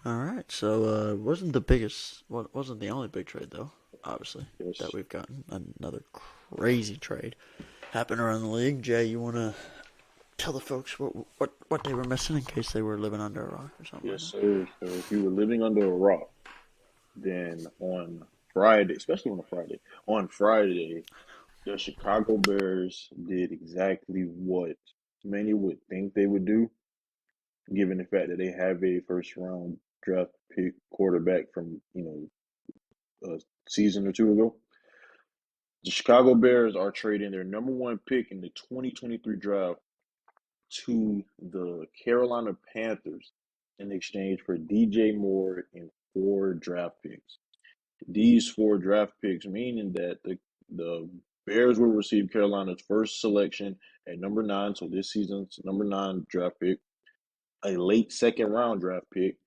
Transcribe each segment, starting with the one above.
All right. So wasn't the biggest, wasn't the only big trade though. Obviously, that Yes, we've gotten another crazy trade happen around the league. Jay, you wanna tell the folks what they were missing in case they were living under a rock or something like yes, that? sir. So if you were living under a rock, then on Friday, especially on Friday, the Chicago Bears did exactly what many would think they would do, given the fact that they have a first round draft pick quarterback from, a season or two ago. The Chicago Bears are trading their number one pick in the 2023 draft to the Carolina Panthers in exchange for DJ Moore and four draft picks. These four draft picks meaning that the Bears will receive Carolina's first selection at number nine, so this season's number nine draft pick, a late second round draft pick,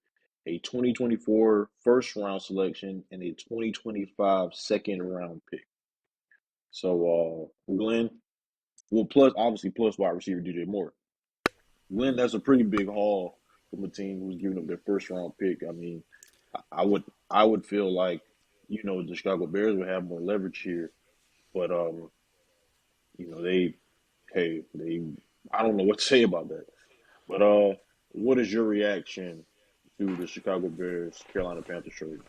a 2024 first round selection, and a 2025 second round pick. So, Glenn, well, plus obviously plus wide receiver DJ Moore. Glenn, that's a pretty big haul from a team who's giving up their first round pick. I mean, I would feel like the Chicago Bears would have more leverage here, but they hey they I don't know what to say about that. But what is your reaction to the Chicago Bears Carolina Panthers trade?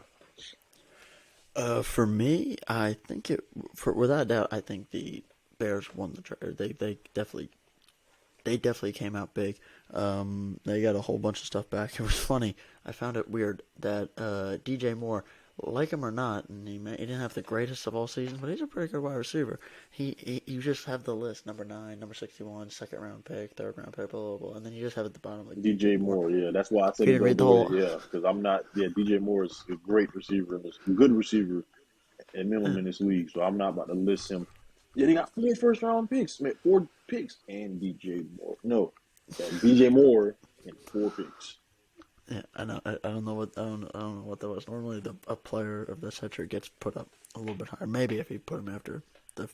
For me, I think for without a doubt, I think the Bears won the trade. They definitely came out big. They got a whole bunch of stuff back. It was funny. I found it weird that DJ Moore, like him or not, and he didn't have the greatest of all seasons, but he's a pretty good wide receiver. You just have the list: number nine, number 61, second round pick, third round pick, blah blah blah, and then you just have at the bottom like DJ DJ Moore. Moore, yeah, that's why I If said you it didn't goes read the away, whole, yeah, because I'm not, yeah, DJ Moore is a great receiver and a good receiver at minimum in this league, so I'm not about to list him. Yeah, they got four first round picks, man, four picks, and DJ Moore. No, DJ Moore and four picks. yeah, I know. I don't know I don't know what that was. Normally, a player of this century gets put up a little bit higher. Maybe if you put him after the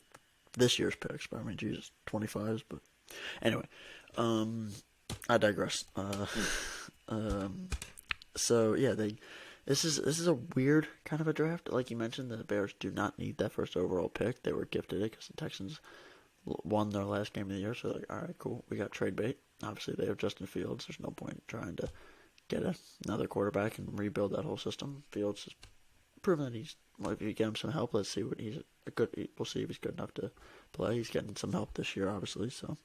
this year's picks, but I mean, Jesus, 25s. But anyway, um, I digress. Hmm. Um, so yeah, this is a weird kind of a draft. Like you mentioned, the Bears do not need that first overall pick. They were gifted it because the Texans won their last game of the year. So they're like, all right, cool, we got trade bait. Obviously, they have Justin Fields. There's no point trying to get another quarterback and rebuild that whole system. Fields has proven that he's. Well, if you get him some help, let's see what he's a good. We'll see if he's good enough to play. He's getting some help this year, obviously. So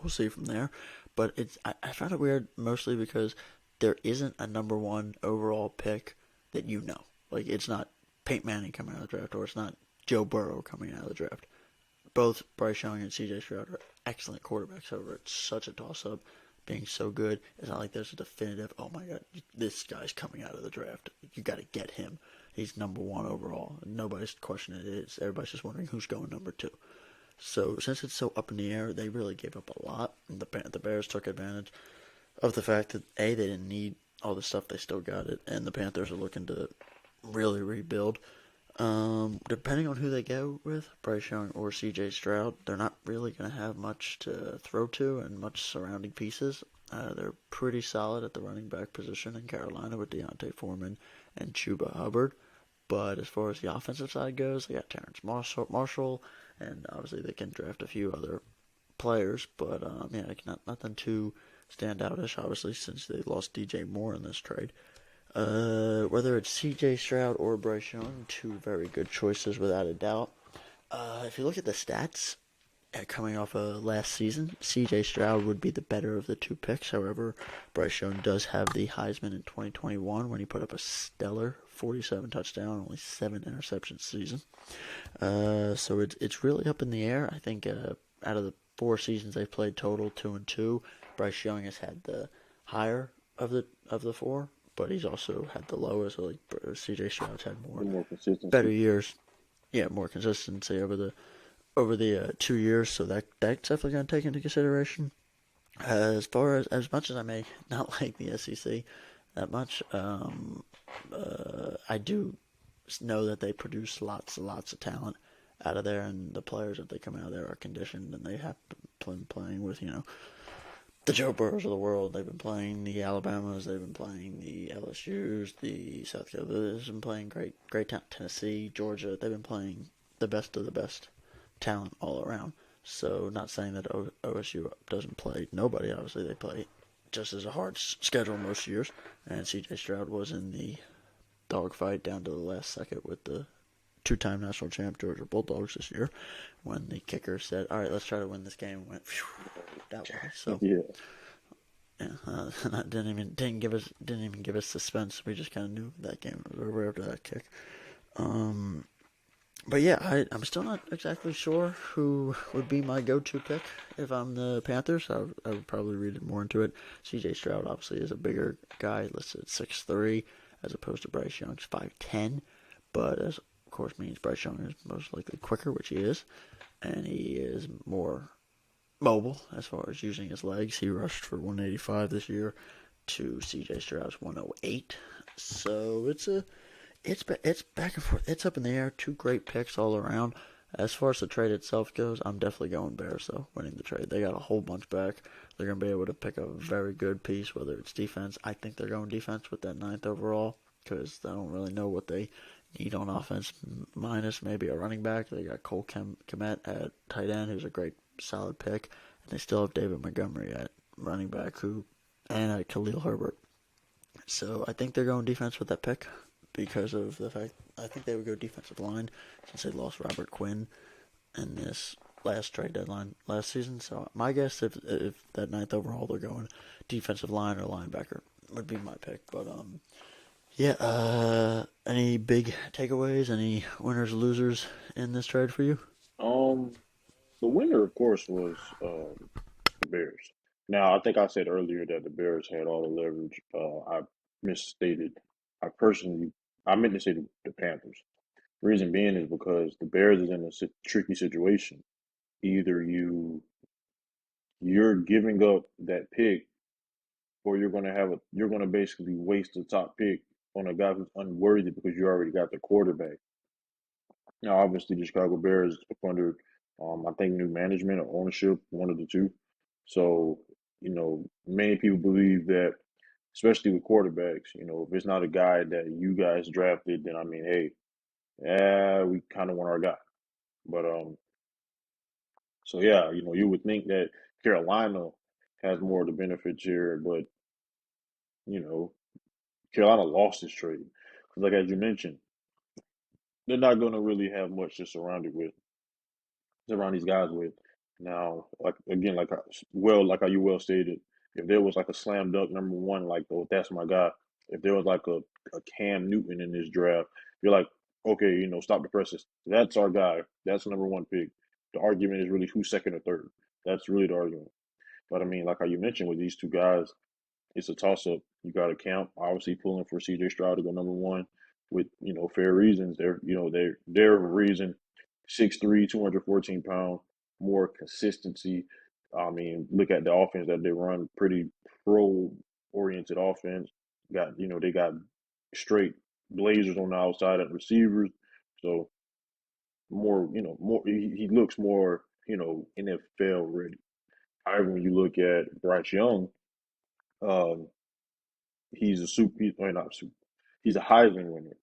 we'll see from there. But I found it weird mostly because there isn't a number one overall pick that you know. Like it's not Peyton Manning coming out of the draft, or it's not Joe Burrow coming out of the draft. Both Bryce Young and C.J. Stroud are excellent quarterbacks. However, it's such a toss-up. Being so good, it's not like there's a definitive. Oh my God, this guy's coming out of the draft. You got to get him. He's number one overall. Nobody's questioning it. It's everybody's just wondering who's going number two. So since it's so up in the air, they really gave up a lot. And the Bears took advantage of the fact that they didn't need all the stuff. They still got it, and the Panthers are looking to really rebuild. Depending on who they go with, Bryce Young or C.J. Stroud, they're not really going to have much to throw to and much surrounding pieces. They're pretty solid at the running back position in Carolina with Deontay Foreman and Chuba Hubbard. But as far as the offensive side goes, they got Terrence Marshall, and obviously they can draft a few other players. But yeah, nothing too standoutish, obviously, since they lost DJ Moore in this trade. Whether it's C.J. Stroud or Bryce Young, two very good choices without a doubt. If you look at the stats coming off of last season, C.J. Stroud would be the better of the two picks. However, Bryce Young does have the Heisman in 2021 when he put up a stellar 47 touchdown, only 7 interceptions season. So it's really up in the air. I think out of the 4 seasons they've played total 2-2, Bryce Young has had the higher of the four, but he's also had the lowest. So like C.J. Stroud's had The more more better consistency. years. Yeah, more consistency over the 2 years. So that's definitely going to take into consideration. As far as much as I may not like the SEC that much, I do know that they produce lots and lots of talent out of there, and the players that they come out of there are conditioned, and they have been playing with the Joe Burrows of the world. They've been playing the Alabamas. They've been playing the LSU's, the South Carolina's been playing great talent. Tennessee, Georgia. They've been playing the best of the best talent all around. So, not saying that OSU doesn't play nobody. Obviously, they play just as a hard schedule most years. And CJ Stroud was in the dogfight down to the last second with the two-time national champ Georgia Bulldogs this year, when the kicker said, "All right, let's try to win this game," and went that way. So Yeah, yeah, that didn't even give us suspense. We just kind of knew that game was over after that kick. Um, but yeah, I'm still not exactly sure who would be my go-to pick if I'm the Panthers. I would probably read it more into it. C.J. Stroud obviously is a bigger guy, listed at 6'3", as opposed to Bryce Young's 5'10", but as of course means Bryce Young is most likely quicker, which he is, and he is more mobile as far as using his legs. He rushed for 185 this year to C.J. Stroud's 108. So it's back and forth. It's up in the air. Two great picks all around. As far as the trade itself goes, I'm definitely going Bears though, winning the trade. They got a whole bunch back. They're gonna be able to pick a very good piece, whether it's defense. I think they're going defense with that ninth overall because I don't really know what they need on offense. Minus maybe a running back. They got Cole Kmet at tight end, who's a great solid pick, and they still have David Montgomery at running back, and Khalil Herbert. So I think they're going defense with that pick because of the fact I think they would go defensive line since they lost Robert Quinn in this last trade deadline last season. So my guess, if that ninth overall they're going defensive line or linebacker, would be my pick. But yeah. Any big takeaways? Any winners losers in this trade for you? um, the winner, of course, was the Bears. Now, I think I said earlier that the Bears had all the leverage. I misstated. I personally, I meant to say the Panthers. Reason being is because the Bears is in a tricky situation. Either you're giving up that pick, or you're gonna basically waste the top pick on a guy who's unworthy because you already got the quarterback. Now, obviously, the Chicago Bears are under, I think, new management or ownership, one of the two. So, many people believe that, especially with quarterbacks, if it's not a guy that you guys drafted, then I mean, hey, yeah, we kind of want our guy. But so yeah, you would think that Carolina has more of the benefits here, but you know, Carolina lost this trade because, like as you mentioned, they're not going to really have much to surround these guys with. Now, like again, like how you well stated, if there was like a slam dunk number one, like oh that's my guy. If there was like a Cam Newton in this draft, you're like, okay, stop the presses. That's our guy. That's the number one pick. The argument is really who's second or third. That's really the argument. But I mean, like how you mentioned with these two guys, it's a toss up. You got to count. Obviously, pulling for C.J. Stroud to go number one with fair reasons. Their reason 6'3", 214 pound, more consistency. I mean, look at the offense that they run. Pretty pro oriented offense. They got straight blazers on the outside at receivers. So more he looks more NFL ready. However, when you look at Bryce Young, um, he's a super. Not super. He's a Heisman winner.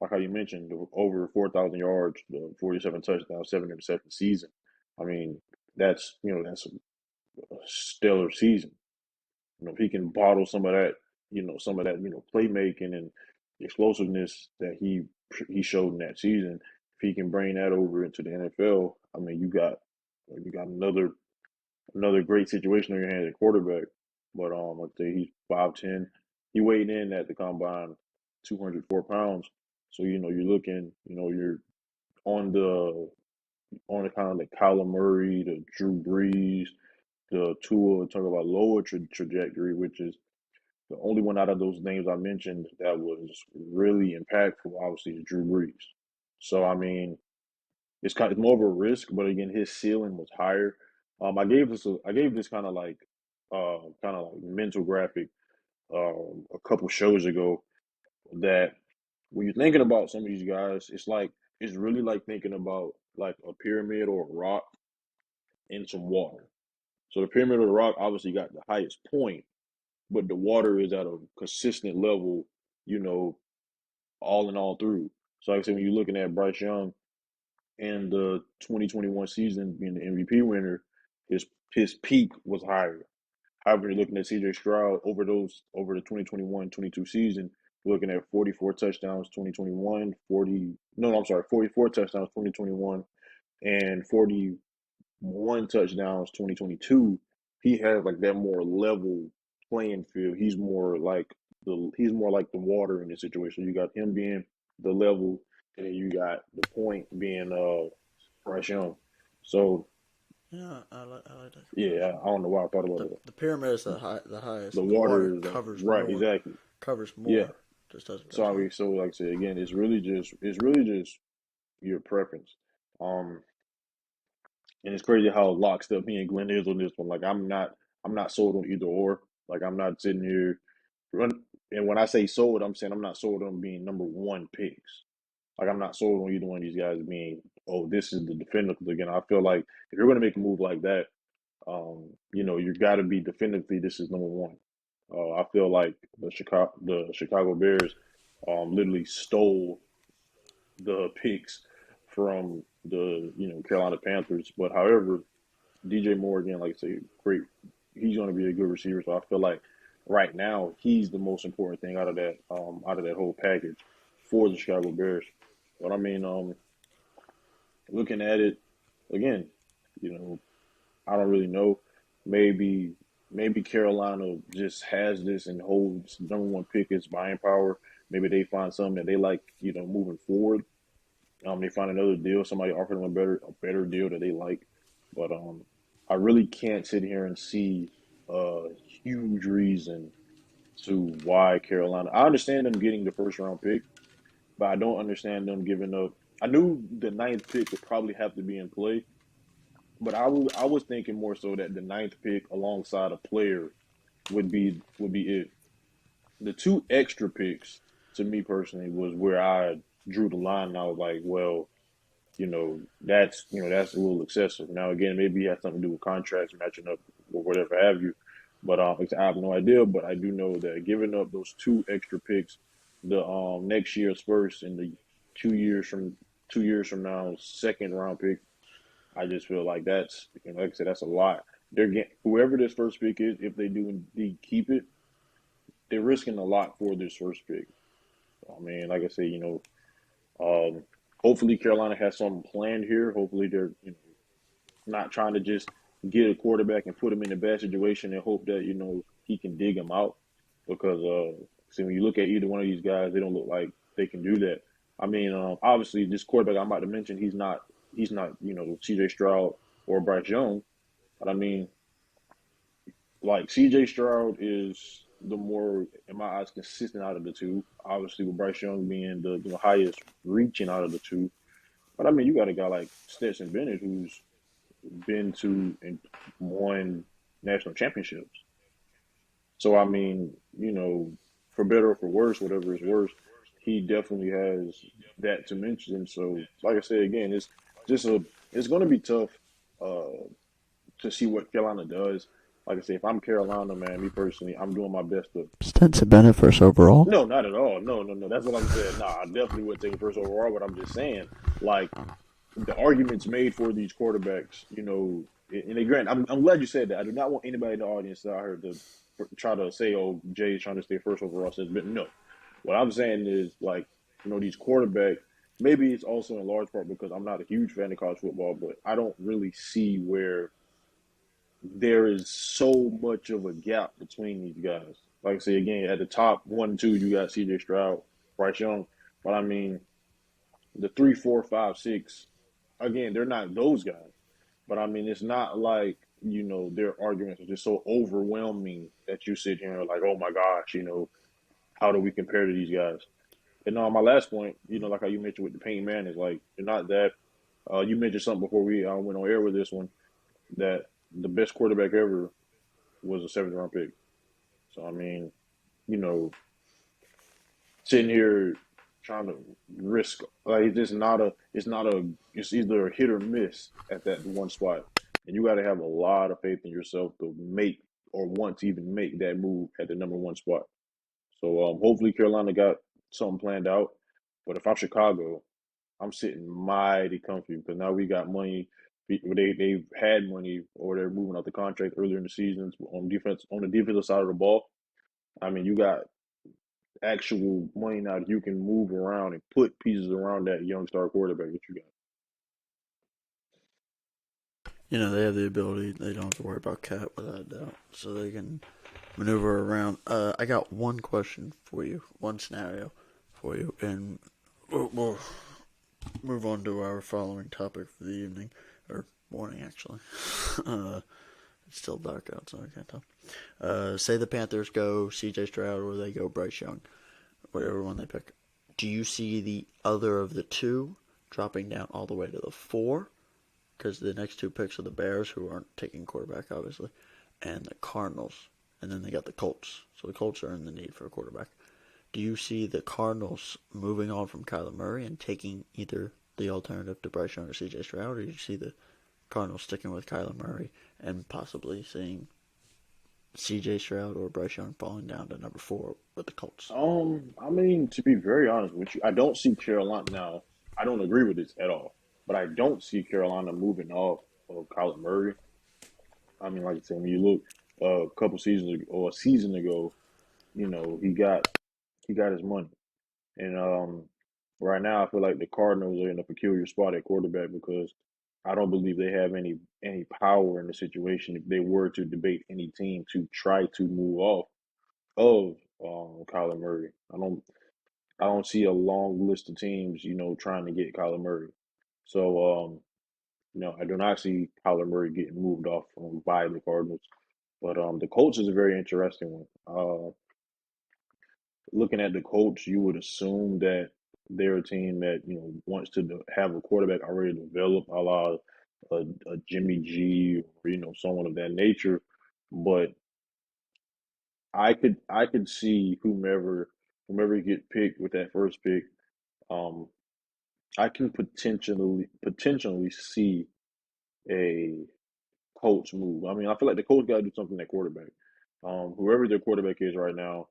Like how you mentioned, over 4,000 yards, 47 touchdowns, 7 interception season. I mean, that's a stellar season. If he can bottle some of that, playmaking and explosiveness that he showed in that season. If he can bring that over into the NFL, I mean, you got another great situation on your hands at quarterback. But I'd say he's 5'10". He weighed in at the combine 204 pounds. So you're looking, you're on the kind of like Kyler Murray, the Drew Brees, the Tua. Talk about lower trajectory, which is the only one out of those names I mentioned that was really impactful. Obviously, is Drew Brees. So I mean, it's more of a risk, but again, his ceiling was higher. I gave this kind of like mental graphic a couple shows ago that when you're thinking about some of these guys, it's really like thinking about like a pyramid or a rock in some water. So the Pyramid of the Rock obviously got the highest point, but the water is at a consistent level, you know, all in all through. So like I said, when you're looking at Bryce Young and the 2021 season being the MVP winner, his peak was higher. However, you're looking at CJ Stroud over the 2021-22 season, you're looking at 44 touchdowns 2021, 40 no, no, I'm sorry, 44 touchdowns 2021 and 41 touchdowns 2022. He has like that more level playing field. He's more like the water in this situation. You got him being the level, and then you got the point being Bryce Young. So Yeah, I like that yeah, comparison. I don't know why I thought about The pyramid is the the highest. The water water is covers right, more, exactly. covers Yeah. more. Just So does I more. mean, so like I said again, it's really just your preference. Um, and it's crazy how locked up me and Glenn is on this one. Like I'm not sold on either or. Like I'm not sitting here run. And when I say sold, I'm saying I'm not sold on being number one picks. Like I'm not sold on either one of these guys being, oh, this is the definitive. Again, I feel like if you're going to make a move like that, you got to be definitively this is number one. I feel like the Chicago Bears, literally stole the picks from the Carolina Panthers. But however, DJ Moore again, like I say, great. He's going to be a good receiver. So I feel like right now he's the most important thing out of that whole package for the Chicago Bears. But I mean, looking at it again, you know, I don't really know. Maybe maybe Carolina just has this and holds number one pick as buying power. Maybe they find something that they like, moving forward. They find another deal, somebody offered them a better deal that they like. But I really can't sit here and see a huge reason to why Carolina. I understand them getting the first round pick, but I don't understand them giving up. I knew the ninth pick would probably have to be in play, but I was thinking more so that the ninth pick alongside a player would be it. The two extra picks to me personally was where I drew the line. And I was like, well, that's a little excessive. Now again, maybe it has something to do with contracts matching up or whatever have you. But I have no idea. But I do know that giving up those two extra picks, the next year's first and the 2 years from now second round pick, I just feel like that's like I said, that's a lot. They're getting whoever this first pick is, if they do indeed keep it, they're risking a lot for this first pick. I mean, like I say, um, hopefully Carolina has something planned here. Hopefully they're not trying to just get a quarterback and put him in a bad situation and hope that he can dig him out. Because see, when you look at either one of these guys, they don't look like they can do that. I mean, obviously this quarterback I'm about to mention, he's not C.J. Stroud or Bryce Young, but I mean, like C.J. Stroud is the more, in my eyes, consistent out of the two. Obviously, with Bryce Young being the highest reaching out of the two. But I mean, you got a guy like Stetson Bennett who's been to and won national championships. So I mean, for better or for worse, whatever is worse, he definitely has that to mention. So, like I said again, just a it's going to be tough uh, to see what Carolina does. Like I say, if I'm Carolina, man, me personally, I'm doing my best to. Stetson Bennett first overall. No, not at all. No, no, no. That's what I'm saying. No, I definitely wouldn't take it first overall. But I'm just saying, like the arguments made for these quarterbacks, and again, I'm glad you said that. I do not want anybody in the audience that I heard to try to say, "Oh, Jay is trying to stay first overall." Says, but no. What I'm saying is, like, these quarterbacks. Maybe it's also in large part because I'm not a huge fan of college football, but I don't really see where there is so much of a gap between these guys. Like I say again, at the top 1 and 2, you got C.J. Stroud, Bryce Young, but I mean the 3, 4, 5, 6. Again, they're not those guys. But I mean, it's not like, their arguments are just so overwhelming that you sit here and like, oh my gosh, how do we compare to these guys? And on my last point, like how you mentioned with the Payne Man is like, they're not that. You mentioned something before we went on air with this one that the best quarterback ever was a seventh round pick. So, I mean, you know, sitting here trying to risk, like, it's either a hit or miss at that one spot. and you got to have a lot of faith in yourself to make or want to even make that move at the number one spot. So hopefully Carolina got something planned out. But if I'm Chicago, I'm sitting mighty comfy because now we got money. They've had money or they're moving out the contract earlier in the seasons on the defensive side of the ball. I mean, you got actual money now that you can move around and put pieces around that young star quarterback that you got. They have the ability. They don't have to worry about cap without a doubt, so they can maneuver around. I got one question for you, one scenario for you, and we'll move on to our following topic for the evening or morning, actually. uh, it's still dark out, so I can't tell. Say the Panthers go C.J. Stroud or they go Bryce Young, whatever one they pick. Do you see the other of the two dropping down all the way to the 4? Because the next two picks are the Bears, who aren't taking quarterback, obviously, and the Cardinals. And then they got the Colts. So the Colts are in the need for a quarterback. Do you see the Cardinals moving on from Kyler Murray and taking either the alternative to Bryce Young or C.J. Stroud, or do you see the Cardinals sticking with Kyler Murray and possibly seeing C.J. Stroud or Bryce Young falling down to number 4 with the Colts? I mean, to be very honest with you, I don't see Carolina now. I don't agree with this at all, but I don't see Carolina moving off of Kyler Murray. I mean, like I said, when you look a couple seasons ago, or a season ago, he got his money, and right now I feel like the Cardinals are in a peculiar spot at quarterback because I don't believe they have any power in the situation if they were to debate any team to try to move off of Kyler Murray. I don't see a long list of teams, trying to get Kyler Murray. So I do not see Kyler Murray getting moved off by the Cardinals. But the Colts is a very interesting one. Looking at the Colts, you would assume that they're a team that wants to have a quarterback already developed, a la a Jimmy G or someone of that nature. But I could see whomever get picked with that first pick. Um, I can potentially see a Colts move. I mean, I feel like the Colts got to do something at quarterback. Whoever their quarterback is right now,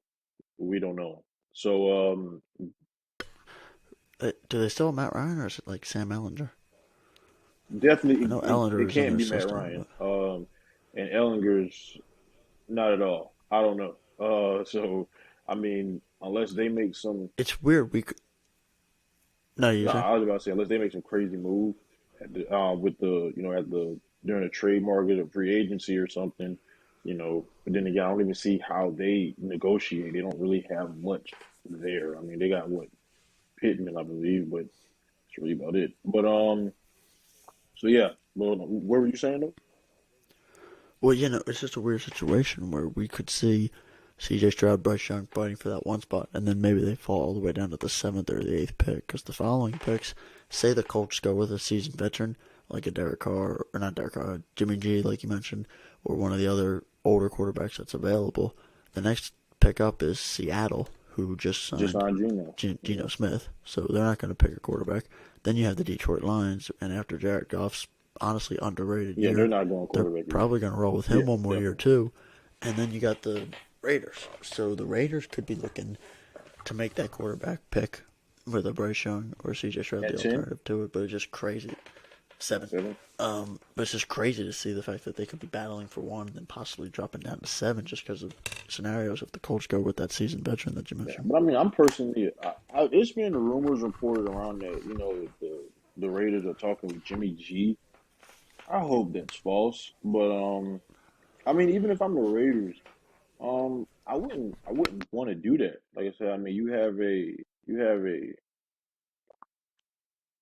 we don't know. So Do they still have Matt Ryan, or is it like Sam Ellinger? I definitely know it Ellinger is in can't their be Matt system, Ryan. but And Ellinger's not at all. I don't know. So I mean, unless they make some, it's weird. No, you no, say I was about to say unless they make some crazy move with the at the during the trade market or free agency or something. But then again, I don't even see how they negotiate. They don't really have much there. I mean, they got what Pittman, I believe, but that's really about it. But so yeah. Well, what were you saying though? Well, it's just a weird situation where we could see C.J. Stroud, Bryce Young fighting for that one spot, and then maybe they fall all the way down to the 7th or the 8th pick. Because the following picks, say the Colts go with a seasoned veteran like a Derek Carr, or not Derek Carr, Jimmy G, like you mentioned, or one of the other older quarterbacks that's available. The next pick up is Seattle, who just Just signed on Gino. Geno Yeah. Smith, so they're not going to pick a quarterback. Then you have the Detroit Lions, and after Jared Goff's honestly underrated Yeah, they're year, not going they're quarterback either. probably going to roll with him Yeah, one more year definitely. too. And then you got the Raiders. So the Raiders could be looking to make that quarterback pick with a Bryce Young or CJ Stroud, At the 10, alternative to it. But it's just crazy. 7. 7. But it's just crazy to see the fact that they could be battling for 1 and then possibly dropping down to 7 just because of scenarios if the Colts go with that seasoned veteran that you Yeah, mentioned. but I mean, I'm personally, it's been rumors reported around that the Raiders are talking with Jimmy G. I hope that's false, but I mean, even if I'm the Raiders, I wouldn't want to do that. Like I said, I mean, you have a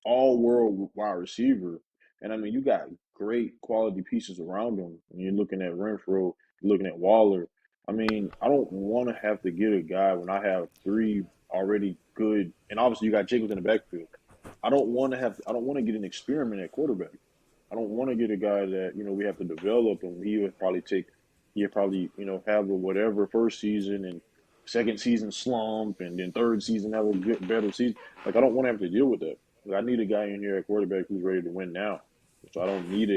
all world wide receiver. And I mean, you got great quality pieces around him. And you're looking at Renfro, you're looking at Waller. I mean, I don't want to have to get a guy when I have three already good, and obviously you got Jacobs in the backfield. I don't want to get an experiment at quarterback. I don't want to get a guy that we have to develop, and he'll probably have a whatever first season and second season slump, and then third season have a good better season. Like I don't want to have to deal with that. Like, I need a guy in here at quarterback who's ready to win now. So I don't need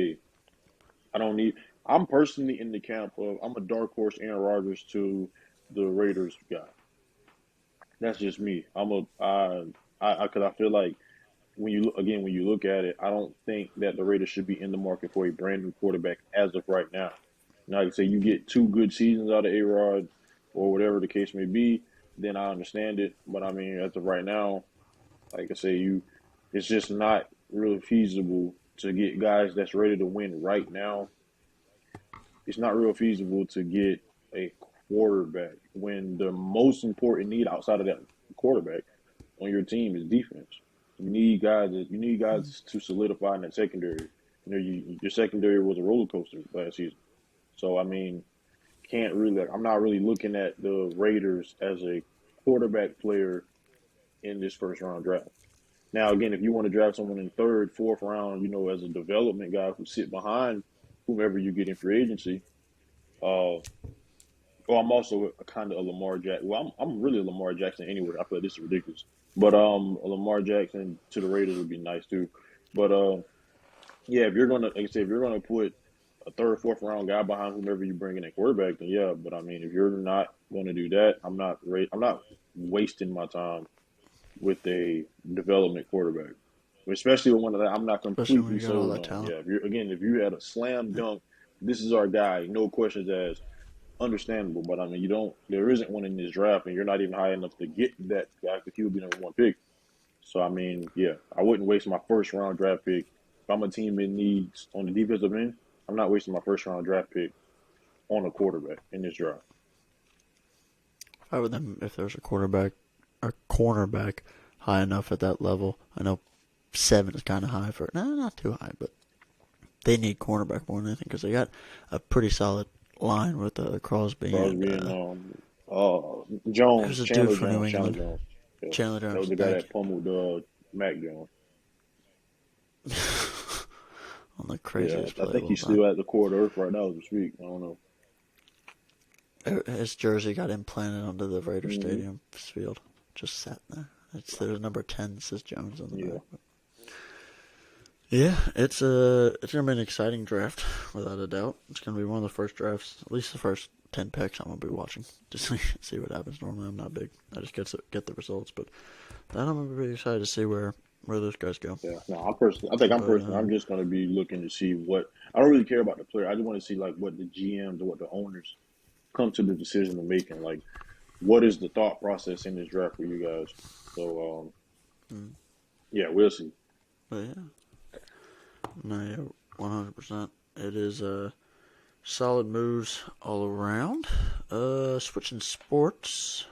I don't need. I'm personally in the camp of I'm a dark horse Aaron Rodgers to the Raiders guy. That's just me. Because I feel like when you look at it, I don't think that the Raiders should be in the market for a brand new quarterback as of right now. Now, like I say you get two good seasons out of A Rod, or whatever the case may be, then I understand it. But I mean, as of right now, like I say, it's just not really feasible to get guys that's ready to win right now. It's not real feasible to get a quarterback when the most important need outside of that quarterback on your team is defense. You need guys to solidify in that secondary. Your secondary was a roller coaster last season. So I mean, can't really. I'm not really looking at the Raiders as a quarterback player in this first round draft. Now, again, if you want to draft someone in third, fourth round, as a development guy who sit behind whomever you get in free agency. Well, I'm also a kind of a Lamar Jackson. Well, I'm really a Lamar Jackson anyway. I feel like this is ridiculous, but a Lamar Jackson to the Raiders would be nice too. But yeah, if you're gonna, like I said, if you're gonna put a third, fourth round guy behind whomever you bring in at quarterback, then yeah. But I mean, if you're not going to do that, I'm not wasting my time with a development quarterback, especially with one of that I'm not especially when completely you got all sold that on. talent. Yeah, if you had a slam dunk, this is our guy, no questions asked. Understandable, but I mean, there isn't one in this draft, and you're not even high enough to get that guy because he would be number one pick. So I mean, yeah, I wouldn't waste my first round draft pick. If I'm a team in needs on the defensive end, I'm not wasting my first round draft pick on a quarterback in this draft. If I were them, if there's a quarterback or cornerback high enough at that level, I know 7 is kind of high for no, not too high, but they need cornerback more than anything because they got a pretty solid line with Crosby and Crosby and Jones, who's the dude for New Chandler England? Jones. Yeah, Chandler that was Jones. the guy Thank that pummeled Mac Jones. you. On the Yeah, craziest I play of think all he's time. still at the court of earth right now as we speak. I don't know. His jersey got implanted onto the Raider Hmm. Stadium field. Just sat there. There's number 10 says Jones on the Yeah, back. Yeah, it's gonna be an exciting draft without a doubt. It's gonna be one of the first drafts, at least the first 10 picks I'm gonna be watching just to see what happens. Normally I'm not big. I just get the results, but then I'm gonna be really excited to see where those guys go. yeah. No, I think I'm But personally. I'm just going to be looking to see what. I don't really care about the player. I just want to see like what the GMs or what the owners come to the decision of making. Like, what is the thought process in this draft for you guys? So, mm, yeah, we'll see. but yeah, no, yeah, 100%. It is solid moves all around. Switching sports.